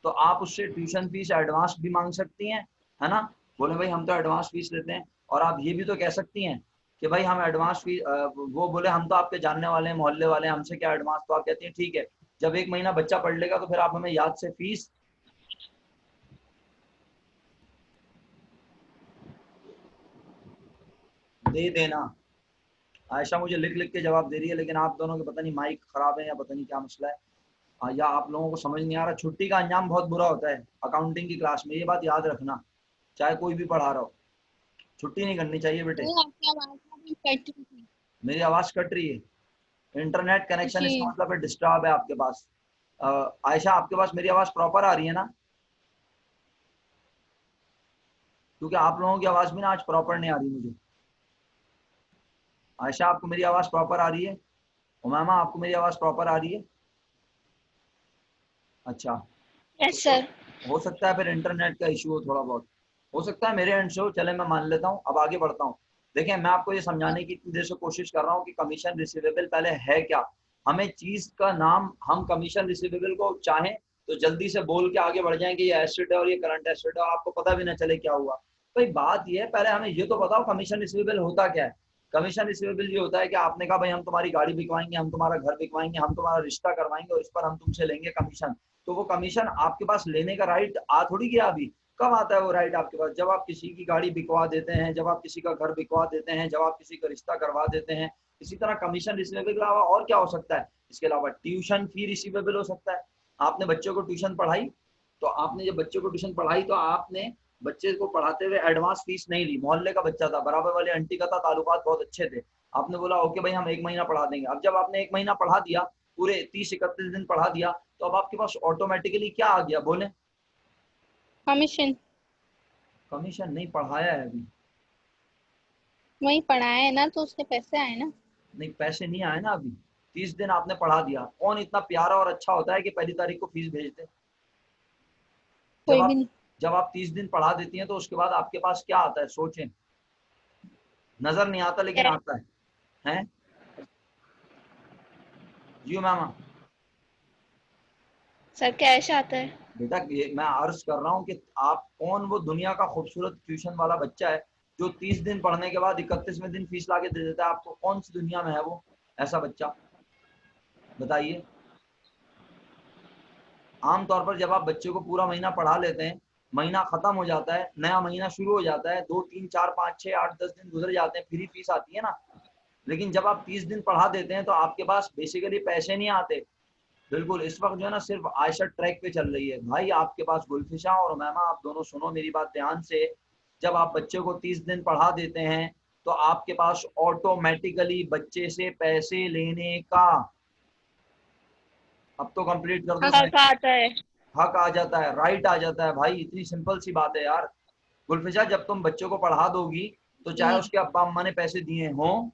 तो आप उससे ट्यूशन फीस एडवांस भी मांग सकती हैं, है ना? बोले भाई हम तो एडवांस फीस लेते हैं, और आप ये भी तो कह सकती हैं कि भाई हम एडवांस फीस, वो बोले हम तो आपके जानने वाले हैं, मोहल्ले वाले हैं, हमसे क्या एडवांस, तो आप कहती हैं ठीक है, जब 1 महीना बच्चा पढ़ लेगा तो फिर आप हमें याद से फीस दे देना। आयशा मुझे लिख लिख के जवाब दे रही है, लेकिन आप दोनों के पता नहीं माइक खराब है या पता नहीं क्या मसला है, या आप लोगों को समझ नहीं आ रहा। छुट्टी का अंजाम बहुत बुरा होता है अकाउंटिंग की क्लास में, ये बात याद रखना, चाहे कोई भी पढ़ा रहा हो, छुट्टी नहीं करनी चाहिए बेटे। वो आपकी आवाज भी कट रही थी। मेरी आवाज कट रही है? इंटरनेट कनेक्शन, जी। इसका मतलब है डिस्टर्ब है आपके पास। आयशा आपके पास मेरी आवाज प्रॉपर आ रही है ना? क्योंकि आप लोगों की आवाज भी ना आज प्रॉपर नहीं आ रही मुझे। आयशा आपको मेरी आवाज प्रॉपर आ रही है? उमामा आपको मेरी आवाज प्रॉपर आ रही है? अच्छा, यस सर। हो सकता है फिर इंटरनेट का इशू हो थोड़ा बहुत, हो सकता है मेरे एंड से हो, चले मैं मान लेता हूँ। अब आगे बढ़ता हूँ। देखिए मैं आपको ये समझाने की इतनी देर से कोशिश कर रहा हूँ कि कमीशन रिसीवेबल पहले है क्या, हमें चीज का नाम, हम कमीशन रिसीवेबल को चाहें तो जल्दी से बोल के आगे बढ़ जाएंगे ये एसेट है और ये करंट एसेट है, और आपको पता भी ना चले क्या हुआ। भाई बात ये है, पहले हमें ये तो बताओ कमीशन रिसीवेबल होता क्या है। कमीशन रिसीवेबल ये होता है कि आपने कहा भाई हम तुम्हारी गाड़ी बिकवाएंगे, हम तुम्हारा घर बिकवाएंगे, हम तुम्हारा रिश्ता करवाएंगे और इस पर हम तुमसे लेंगे कमीशन। तो वो कमीशन आपके पास लेने का राइट आ थोड़ी गया अभी, कब आता है वो राइट आपके पास? जब आप किसी की गाड़ी बिकवा देते हैं, जब आप किसी का घर बिकवा देते हैं, जब आप किसी का रिश्ता करवा देते हैं। इसी तरह कमीशन रिसीवेबल के अलावा और क्या हो सकता है? इसके अलावा ट्यूशन फी रिसीवेबल हो सकता है। आपने बच्चों को ट्यूशन पढ़ाई, तो आपने जब बच्चों को ट्यूशन पढ़ाई तो आपने बच्चे को पढ़ाते हुए एडवांस फीस नहीं ली। मोहल्ले का बच्चा था, बराबर वाले आंटी का था, ताल्लुकात बहुत अच्छे थे। आपने बोला ओके भाई हम 1 महीना पढ़ा देंगे। अब जब आपने 1 महीना पढ़ा दिया, पूरे 30-31 दिन पढ़ा दिया, तो अब आपके पास ऑटोमेटिकली क्या आ गया? बोले। कमीशन। कमीशन नहीं, पढ़ाया है अभी। वही पढ़ाया है ना, तो उसके पैसे आए ना। नहीं, पैसे नहीं आए ना अभी। 30 दिन आपने पढ़ा दिया। कौन इतना प्यारा और अच्छा होता है कि पहली तारीख को फीस भेज दे? जब कोई भी आप नहीं। जब आप 30 दिन पढ़ा देती हैं तो उसके बाद आपके पास क्या आता है? सोचें। नजर नहीं आता लेकिन आता है। हैं जी मैम? सर कैश आता है। बेटा ये मैं अर्ज कर रहा हूँ कि आप कौन वो दुनिया का खूबसूरत ट्यूशन वाला बच्चा है जो 30 दिन पढ़ने के बाद 31वें दिन फीस लाके दे देता है आपको? कौन सी दुनिया में है वो ऐसा बच्चा? बताइए। आमतौर पर जब आप बच्चे को पूरा महीना पढ़ा लेते हैं, महीना खत्म हो जाता है, नया महीना शुरू हो जाता है, 2 3 4 5 6 8 10 दिन गुजर जाते हैं, फिर ही फीस आती है ना। लेकिन जब आप 30 दिन पढ़ा देते हैं तो आपके पास बेसिकली पैसे नहीं आते। बिल्कुल। इस वक्त जो है ना सिर्फ आयशा ट्रैक पे चल रही है। भाई आपके पास गुलफिशा और मैमा, आप दोनों सुनो मेरी बात ध्यान से। जब आप बच्चे को 30 दिन पढ़ा देते हैं तो आपके पास ऑटोमेटिकली बच्चे से पैसे लेने का, अब तो कंप्लीट कर दो, हक आता है। हक आ जाता है, राइट आ जाता है। भाई इतनी सिंपल सी बात है यार। गुलफिशा जब तुम बच्चे को पढ़ा दोगी तो चाहे उसके अब्बा अम्मा ने पैसे दिए हों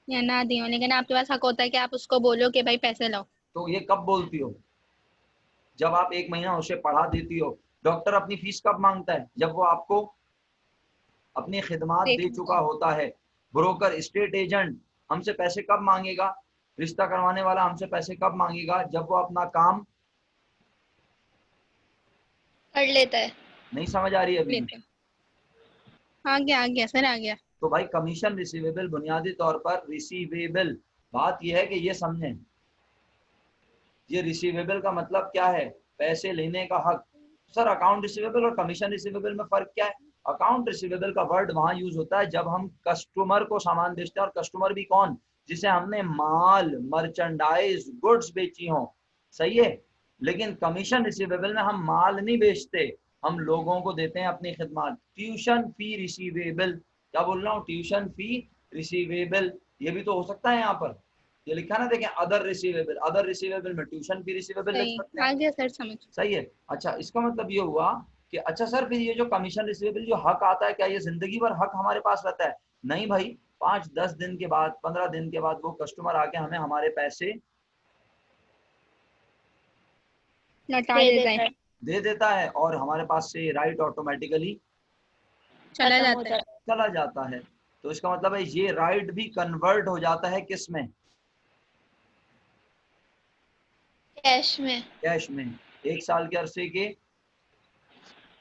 या ना दियो, लेकिन आपके पास हक होता है कि आप उसको बोलो कि भाई पैसे लो। तो ये कब बोलती हो? जब आप 1 महीना उसे पढ़ा देती हो। डॉक्टर अपनी फीस कब मांगता है? जब वो आपको अपनी खिदमात देख दे चुका होता है। ब्रोकर, स्टेट एजेंट हमसे पैसे कब मांगेगा? रिश्ता करवाने वाला हमसे पैसे कब मांगेगा? जब वो अपना काम कर लेता है। नहीं समझ आ रही है अभी भी? लेते हैं। आ गया सर, आ गया। तो भाई कमीशन रिसीवेबल बुनियादी तौर पर रिसीवेबल, बात यह है कि ये समझें, ये रिसीवेबल का मतलब क्या है? पैसे लेने का हक। सर अकाउंट रिसीवेबल और कमीशन रिसीवेबल में फर्क क्या है? अकाउंट रिसीवेबल का वर्ड वहां यूज होता है जब हम कस्टमर को सामान बेचते हैं, और कस्टमर भी कौन? जिसे हमने माल, मर्चेंडाइज, गुड्स बेची हो। सही है। लेकिन कमीशन रिसीवेबल में हम माल नहीं बेचते, हम लोगों को देते हैं अपनी खिदमत। ट्यूशन फी रिसीवेबल, क्या बोल रहा हूँ? ट्यूशन फी रिसीवेबल, ये भी तो हो सकता है यहाँ पर। ये लिखा ना, देखें, अदर रिसीवेबल, अदर रिसीवेबल में ट्यूशन फी रिसीवेबल लिख सही। सकते हैं। आ गया सर, समझ। सही है। अच्छा, इसका मतलब ये हुआ कि अच्छा सर फिर ये जो कमीशन रिसीवेबल जो हक आता है, क्या ये जिंदगी भर हक हमारे पास रहता है? नहीं भाई, 5-10 दिन के बाद, 15 दिन के बाद वो कस्टमर आके हमें हमारे पैसे लौटा दे देता देता है। है। दे देता है और हमारे पास से राइट ऑटोमेटिकली चला खत्म हो जाता है। जाता चला जाता है। तो इसका मतलब है ये राइट भी कन्वर्ट हो जाता है किस में? है। कैश में। कैश में। 1 साल के अरसे के,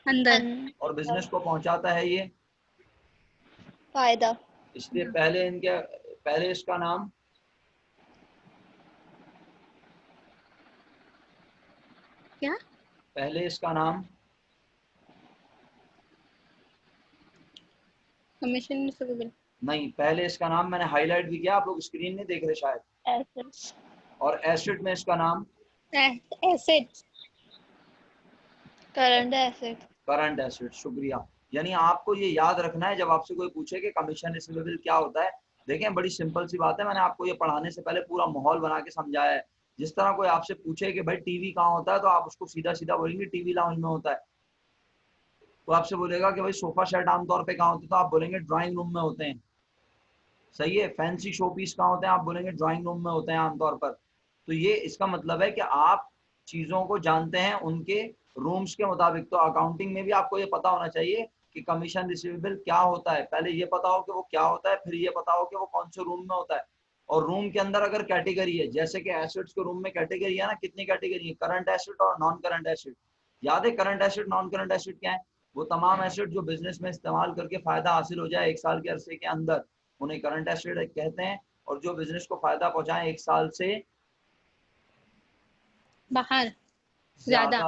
अंदर। और बिजनेस को पहुंचाता है ये। फायदा। इसलिए पहले इनके, पहले इसका नाम, क्या? पहले इसका नाम, कमीशन रिसीवेबल। नहीं, पहले इसका नाम मैंने हाईलाइट भी किया, आप लोग स्क्रीन नहीं देख रहे शायद। एसेट्स। और एसेट में इसका नाम asset. Current asset. Current asset. शुक्रिया। यानी आपको ये याद रखना है जब आपसे कोई पूछे कि कमीशन रिसीवेबल क्या होता है। देखें बड़ी सिंपल सी बात है, मैंने आपको ये पढ़ाने से पहले पूरा माहौल बना के समझाया है। जिस तरह कोई आपसे पूछे कि भाई टीवी कहाँ होता है, तो आप उसको सीधा सीधा बोलेंगे टीवी लाउंज में होता है। तो आपसे बोलेगा कि भाई सोफा सेट आमतौर पे कहाँ होते हैं, तो आप बोलेंगे ड्राइंग रूम में होते हैं। सही है। फैंसी शो पीस कहाँ होते हैं, आप बोलेंगे ड्राइंग रूम में होते हैं आमतौर पर। तो ये इसका मतलब है कि आप चीजों को जानते हैं उनके रूम्स के मुताबिक। तो अकाउंटिंग में भी आपको ये पता होना चाहिए कि कमीशन रिसीवेबल क्या होता है। पहले ये पता हो कि वो क्या होता है, फिर ये पता हो कि वो कौन से रूम में होता है। और रूम के अंदर अगर कैटेगरी है, जैसे कि एसेट्स के रूम में कैटेगरी है ना, कितनी कैटेगरी है? करंट एसेट और नॉन करंट एसेट। याद है current asset non current asset क्या है? वो तमाम एसेट जो बिजनेस में इस्तेमाल करके फायदा हासिल हो जाए 1 साल के अरसे के अंदर, उन्हें करंट एसेट कहते हैं। और जो बिजनेस को फायदा पहुंचाए 1 साल से बाहर। ज्यादा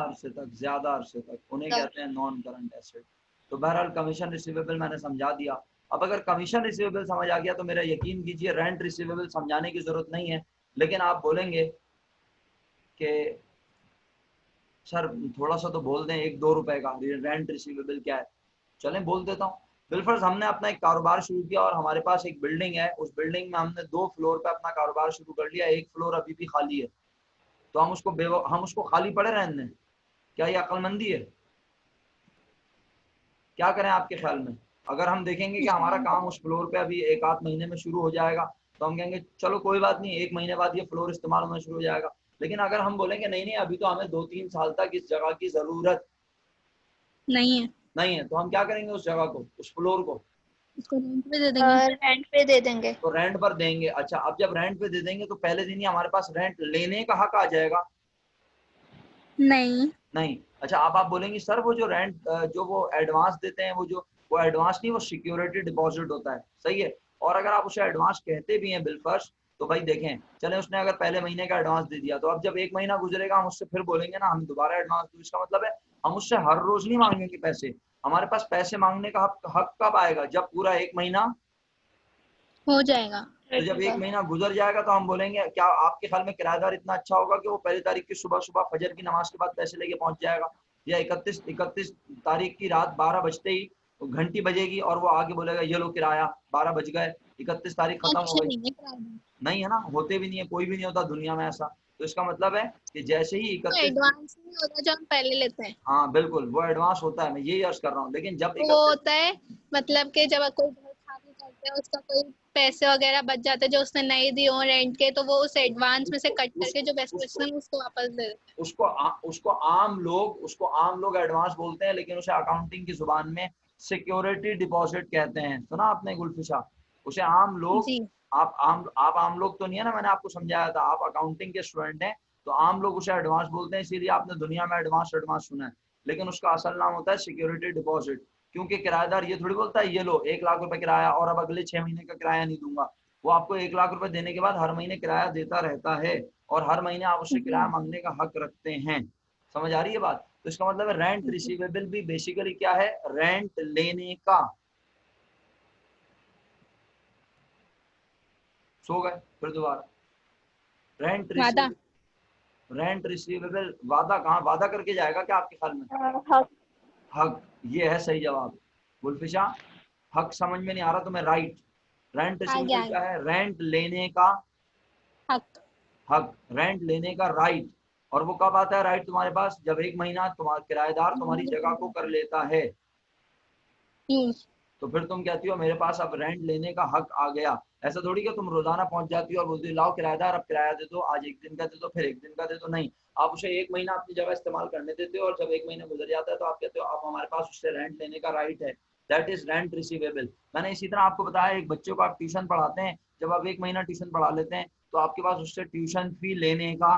ज्यादा अरसे तक उन्हें कहते हैं नॉन करंट एसेट। तो बहरहाल कमीशन रिसीवेबल मैंने समझा दिया। अब अगर कमीशन रिसीवेबल समझ आ गया तो मेरा यकीन कीजिए रेंट रिसीवेबल समझाने की जरूरत नहीं है। लेकिन आप बोलेंगे कि सर थोड़ा सा तो बोल दें, 1-2 रुपए का रेंट रिसीवेबल क्या है। चलें बोल देता हूँ। बिलफर्ज हमने अपना एक कारोबार शुरू किया और हमारे पास एक बिल्डिंग है, उस बिल्डिंग में हमने 2 फ्लोर पे अपना कारोबार शुरू कर लिया, एक फ्लोर अभी भी खाली है। तो हम उसको खाली पड़े रहने दें? क्या ये अक्लमंदी है? क्या करें आपके ख्याल में? अगर हम देखेंगे कि हमारा काम उस फ्लोर पे अभी 1-8 महीने में शुरू हो जाएगा तो हम कहेंगे चलो कोई बात नहीं, 1 महीने बाद ये फ्लोर इस्तेमाल होना शुरू हो जाएगा। लेकिन अगर हम बोलेंगे नहीं नहीं अभी तो हमें 2-3 साल तक इस जगह की जरूरत नहीं है, तो हम क्या करेंगे उस जगह को, उस फ्लोर को? उसको रेंट पे दे देंगे। रेंट पे दे देंगे। तो रेंट पर देंगे। अच्छा, अब जब रेंट पे दे देंगे तो पहले दिन ही हमारे पास रेंट लेने का हक आ जाएगा? नहीं। अच्छा, अब आप बोलेंगे सर वो जो रेंट जो वो एडवांस देते हैं, वो एडवांस नहीं, वो सिक्योरिटी डिपॉजिट होता है, सही है। और अगर आप उसे एडवांस कहते भी हैं बिलफर्ज, तो भाई देखें, चले उसने अगर पहले महीने का एडवांस दे दिया तो अब जब 1 महीना गुजरेगा हम उससे फिर बोलेंगे ना हम दोबारा एडवांस दो, इसका मतलब है हम उससे हर रोज नहीं मांगेंगे पैसे। हमारे पास पैसे मांगने का हक कब आएगा? जब पूरा 1 महीना हो जाएगा। तो जब 1 महीना गुजर जाएगा तो हम बोलेंगे। क्या आपके ख्याल में किराएदार इतना अच्छा होगा कि वो पहली तारीख की सुबह सुबह फजर की नमाज के बाद पैसे लेके पहुंच जाएगा? या 31 तारीख की रात 12 बजते ही घंटी बजेगी और वो आगे बोलेगा ये लो किराया, 12 बज गए, 31 तारीख खत्म हो गई? नहीं है ना, होते भी नहीं है, कोई भी नहीं होता दुनिया में ऐसा। तो इसका मतलब है कि जैसे ही 31 एडवांस नहीं होता जो हम पहले लेते हैं। हाँ बिल्कुल, वो एडवांस होता है, मैं यही अर्ज कर रहा हूँ। लेकिन जब वो होता है मतलब कि जब कोई घर खाली करते हैं उसका कोई पैसे वगैरह बच जाते हैं जो उसने नहीं दिए हो रेंट के, तो वो उस एडवांस में से कट करके जो पैसे बचते हैं उसको वापस दे देते हैं। उसको आम लोग एडवांस बोलते हैं, लेकिन उसे अकाउंटिंग की जुबान में सिक्योरिटी डिपॉजिट कहते हैं। सुना आपने गुलफिशा? उसे आम लोग, जी। आप आम लोग तो नहीं है ना, मैंने आपको समझाया था, आप अकाउंटिंग के स्टूडेंट हैं, तो आम लोग उसे एडवांस बोलते हैं, इसीलिए आपने दुनिया में एडवांस एडवांस सुना है। लेकिन उसका असल नाम होता है सिक्योरिटी डिपॉजिट। क्योंकि किराएदार ये थोड़ी बोलता है ये लो 1 लाख रुपए किराया और अब अगले 6 महीने का किराया नहीं दूंगा। वो आपको 1 लाख रुपए देने के बाद हर महीने किराया देता रहता है और हर महीने आप उससे किराया मांगने का हक रखते हैं। समझ आ रही है बात? तो इसका मतलब है रेंट रिसीवेबल भी बेसिकली क्या है? रेंट लेने का। सो गए फिर दोबारा? रेंट रिसीवेबल वादा कहाँ वादा करके जाएगा क्या आपके ख्याल में? हक। हक, ये है सही जवाब। गुलफिशा, हक समझ में नहीं आ रहा तुम्हें? राइट। रेंट रिसीवेबल क्या है? रेंट लेने का हक, रेंट लेने का राइट। और वो कब आता है राइट तुम्हारे पास? जब 1 महीना तुम्हारा किराएदार तुम्हारी जगह को कर लेता है। तो फिर तुम कहती हो मेरे पास अब रेंट लेने का हक आ गया। ऐसा थोड़ी कि तुम रोजाना पहुंच जाती हो और बोलती हो लाओ किराएदार अब किराया दे दो, आज 1 दिन का दे दो, फिर 1 दिन का दे दो। नहीं, आप उसे 1 महीना अपनी जगह इस्तेमाल करने देते हो और जब 1 महीना गुजर जाता है तो आप कहते हो अब हमारे पास उससे रेंट लेने का राइट है। That is rent receivable. मैंने इसी तरह आपको बताया, एक बच्चे को आप ट्यूशन पढ़ाते हैं, जब आप 1 महीना ट्यूशन पढ़ा लेते हैं तो आपके पास उससे ट्यूशन फी लेने का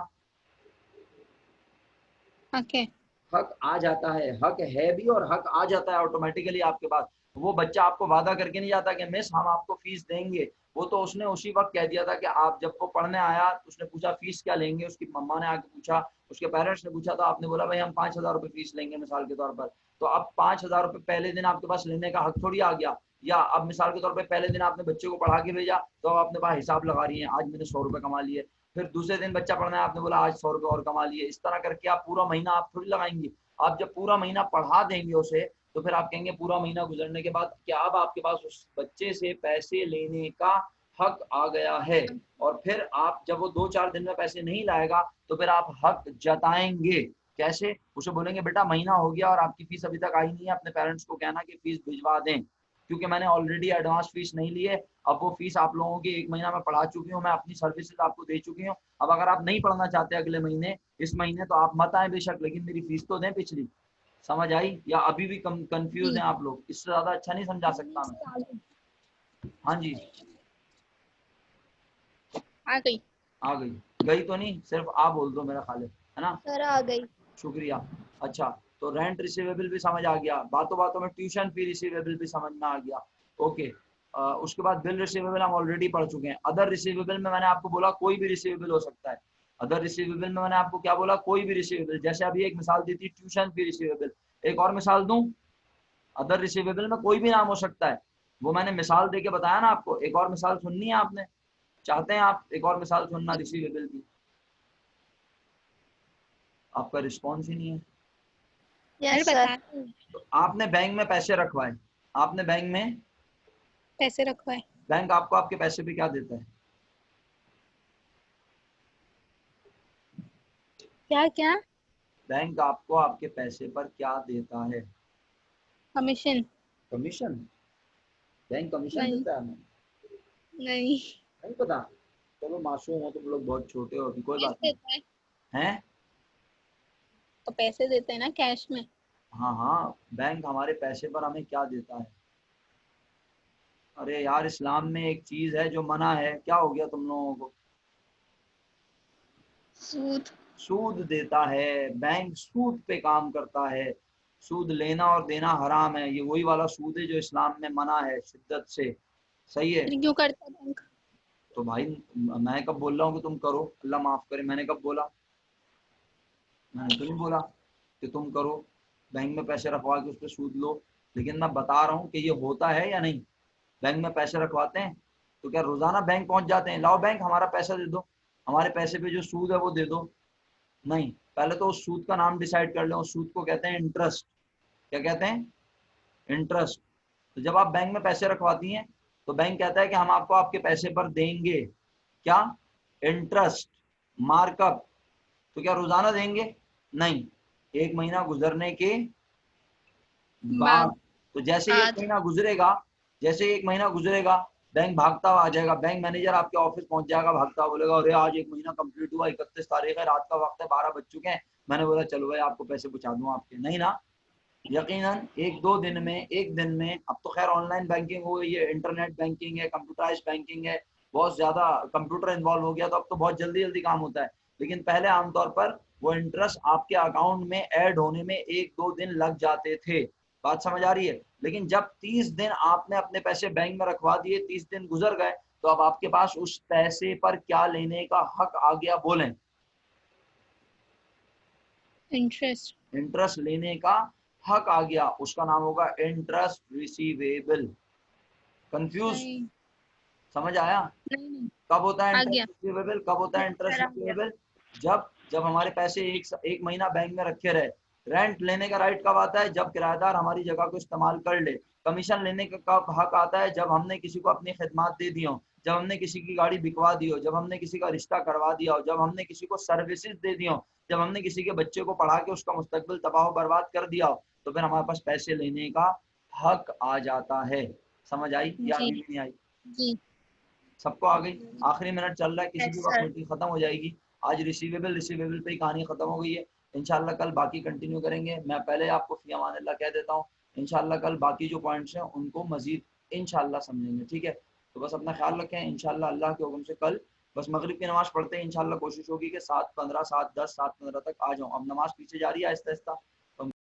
हक आ जाता है। हक है भी और हक आ जाता है ऑटोमेटिकली आपके पास। वो बच्चा आपको वादा करके नहीं जाता कि मिस हम आपको फीस देंगे। वो तो उसने उसी वक्त कह दिया था कि आप जब वो पढ़ने आया उसने पूछा फीस क्या लेंगे, उसकी मम्मा ने आके पूछा, उसके पेरेंट्स ने पूछा, तो आपने बोला भाई हम 5,000 रुपये फीस लेंगे मिसाल के तौर पर। तो अब 5,000 रुपये पहले दिन आपके पास लेने का हक थोड़ी आ गया। या अब मिसाल के तौर पर पहले दिन आपने बच्चे को पढ़ा के भेजा तो अब आपने पास हिसाब लगा रही है, आज मैंने 100 रुपये कमा लिए। फिर दूसरे दिन बच्चा पढ़ना है, आपने बोला आज 100 रुपये और कमा लिए। इस तरह करके आप पूरा महीना आप थोड़ी लगाएंगे। आप जब पूरा महीना पढ़ा देंगे उसे तो फिर आप कहेंगे पूरा महीना गुजरने के बाद क्या अब आपके पास उस बच्चे से पैसे लेने का हक आ गया है। और फिर आप जब वो 2-4 दिन में पैसे नहीं लाएगा तो फिर आप हक जताएंगे। कैसे? उसे बोलेंगे बेटा महीना हो गया और आपकी फीस अभी तक आई नहीं है, अपने पेरेंट्स को कहना कि फीस भिजवा दें, क्योंकि मैंने ऑलरेडी एडवांस फीस नहीं ली है। अब वो फीस आप लोगों की 1 महीना में पढ़ा चुकी हूँ, मैं अपनी सर्विसेज आपको दे चुकी हूँ। अब अगर आप नहीं पढ़ना चाहते अगले महीने, इस महीने, तो आप मत आए बेशक, लेकिन मेरी फीस तो दें पिछली। समझ आई? या अभी भी कंफ्यूज हैं आप लोग? इससे ज्यादा अच्छा नहीं समझा सकता मैं। हाँ जी, आ गई। आ गई? गई तो नहीं, सिर्फ आ बोल दो मेरा ख्याल है ना? सर आ गई। शुक्रिया। अच्छा, तो रेंट रिसीवेबल भी समझ आ गया, बातों बातों में ट्यूशन फी रिसीवेबल भी समझ में आ गया। ओके, उसके बाद बिल रिसीवेबल हम ऑलरेडी पढ़ चुके हैं। अदर रिसीवेबल में मैंने आपको बोला कोई भी रिसीवेबल हो सकता है। अदर रिसीवेबल में मैंने आपको क्या बोला, कोई भी रिसीवेबल, जैसे अभी एक मिसाल दी थी ट्यूशन फी रिसीवेबल, एक और मिसाल दूं, अदर रिसीवेबल में कोई भी नाम हो सकता है, वो मैंने मिसाल देके बताया ना आपको। एक और मिसाल सुननी है आपने, चाहते हैं आप एक और मिसाल सुनना रिसीवेबल की? आपका रिस्पॉन्स ही नहीं है। यस बता सर। दो। तो आपने बैंक में पैसे रखवाए, आपने बैंक में, पैसे रखवाए। बैंक आपको आपके पैसे पे क्या देता है? क्या क्या? बैंक आपको आपके पैसे पर क्या देता है? कमीशन। कमीशन? बैंक कमीशन नहीं। देता है हमें? नहीं। नहीं पता? चलो मासूम हो तुम लोग, बहुत छोटे हो अभी, कोई बात पैसे नहीं। देता है हैं? तो पैसे देते हैं ना कैश में। हाँ हाँ, बैंक हमारे पैसे पर हमें क्या देता है? अरे यार, इस्लाम में एक चीज है जो मना है, क्या हो गया तुम लोगों को? सूद। सूद देता है, बैंक सूद पे काम करता है। सूद लेना और देना हराम है, ये वही वाला सूद है जो इस्लाम में मना है शिद्दत से। सही है? फिर क्यों करता है बैंक? तो भाई मैं कब बोल रहा हूँ कि तुम करो, अल्लाह माफ करे, मैंने कब बोला? मैंने तो नहीं बोला कि तुम करो, बैंक में पैसे रखवा के उस पर सूद लो। लेकिन मैं बता रहा हूँ कि ये होता है या नहीं। बैंक में पैसे रखवाते हैं तो क्या रोजाना बैंक पहुंच जाते हैं, लाओ बैंक हमारा पैसा दे दो, हमारे पैसे पे जो सूद है वो दे दो? नहीं, पहले तो उस सूद का नाम डिसाइड कर लें। उस सूद को कहते हैं इंटरेस्ट। क्या कहते हैं? इंटरेस्ट। तो जब आप बैंक में पैसे रखवाती हैं तो बैंक कहता है कि हम आपको आपके पैसे पर देंगे क्या? Interest, markup. तो क्या रोजाना देंगे? नहीं, एक महीना गुजरने के बाद। बाद। तो जैसे ही एक बाद। महीना गुजरेगा, जैसे ही एक महीना गुजरेगा, बैंक भागता हुआ आ जाएगा, बैंक मैनेजर आपके ऑफिस पहुंच जाएगा, भागता हुआ बोलेगा अरे आज एक महीना कंप्लीट हुआ, 31 तारीख है, रात का वक्त है, 12 बज चुके हैं, मैंने बोला चलो भाई आपको पैसे पहुंचा दूं आपके। नहीं ना, यकीनन एक दो दिन में, एक दिन में। अब तो खैर ऑनलाइन बैंकिंग हो गई है, इंटरनेट बैंकिंग है, कंप्यूटराइज बैंकिंग है, बहुत ज्यादा कंप्यूटर इन्वॉल्व हो गया, तो अब तो बहुत जल्दी जल्दी काम होता है। लेकिन पहले आमतौर पर वो इंटरेस्ट आपके अकाउंट में ऐड होने में एक दो दिन लग जाते थे। बात समझ आ रही है? लेकिन जब 30 दिन आपने अपने पैसे बैंक में रखवा दिए, 30 दिन गुजर गए, तो अब आपके पास उस पैसे पर क्या लेने का हक आ गया, बोलें? इंटरेस्ट। इंटरेस्ट लेने का हक आ गया, उसका नाम होगा इंटरेस्ट रिसीवेबल। कंफ्यूज? नहीं। समझ आया? नहीं नहीं। कब होता है आ इंटरेस्ट गया। रिसीवेबल, कब होता है इंटरेस्ट आ गया। रिसीवेबल? जब जब हमारे पैसे एक महीना बैंक में रखे रहे। रेंट लेने का राइट कब आता है? जब किराएदार हमारी जगह को इस्तेमाल कर ले। कमीशन लेने का कब हक आता है? जब हमने किसी को अपनी खिदमत दे दी हो, जब हमने किसी की गाड़ी बिकवा दी हो, जब हमने किसी का रिश्ता करवा दिया हो, जब हमने किसी को सर्विसेज दे दी हो, जब हमने किसी के बच्चे को पढ़ा के उसका मुस्तकबिल तबाह बर्बाद कर दिया हो, तो फिर हमारे पास पैसे लेने का हक आ जाता है। समझ आई या जी। अभी भी नहीं आई? जी। सबको आ गई? आखिरी मिनट चल रहा है, किसी यस की वक्त सर। मीटिंग खत्म हो जाएगी। आज रिसीवेबल रिसीवेबल पे ही कहानी खत्म हो गई है। इंशाल्लाह कल बाकी कंटिन्यू करेंगे। मैं पहले आपको फी अमान अल्लाह कह देता हूँ, इंशाल्लाह कल बाकी जो पॉइंट्स हैं उनको मजीद इंशाल्लाह समझेंगे, ठीक है? तो बस अपना ख्याल रखें, इंशाल्लाह अल्लाह के हुक्म से कल बस मगरिब की नमाज पढ़ते हैं, इंशाल्लाह कोशिश होगी कि 7:15, 7:10, 7:15 तक आ जाऊँ। अब नमाज पीछे जा रही है आहिस्ता आहिस्ता,